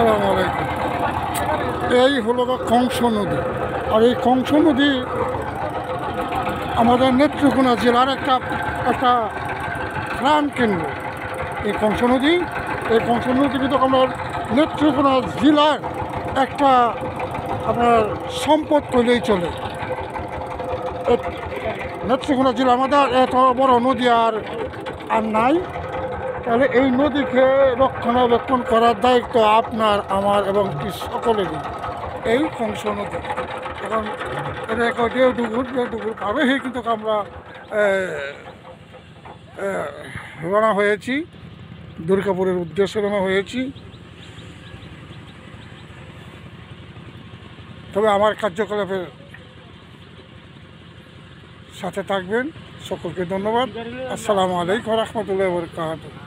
আসসালামু আলাইকুম। এই হলো কংস নদী, আর এই কংস নদী আমাদের নেত্রকোনা জেলার একটা একটা প্রাণ কেন্দ্র। এই কংস নদী কিন্তু আমরা নেত্রকোনা জেলার একটা আপনার সম্পদ করলেই চলে। নেত্রকোনা জেলা আমাদের এত বড় নদী আর নাই। তাহলে এই নদীকে রক্ষণাবেক্ষণ করার দায়িত্ব আপনার, আমার এবং কি সকলেরই। এই কংস নদী এখন এটা একটা দেড় পাবে কিন্তু আমরা রওনা হয়েছি, দুর্গাপুরের উদ্দেশ্যে রওনা হয়েছি। তবে আমার কার্যকলাপের সাথে থাকবেন। সকলকে ধন্যবাদ। আসসালামু আলাইকুম রহমতুল্লাহ বরকাতুহু।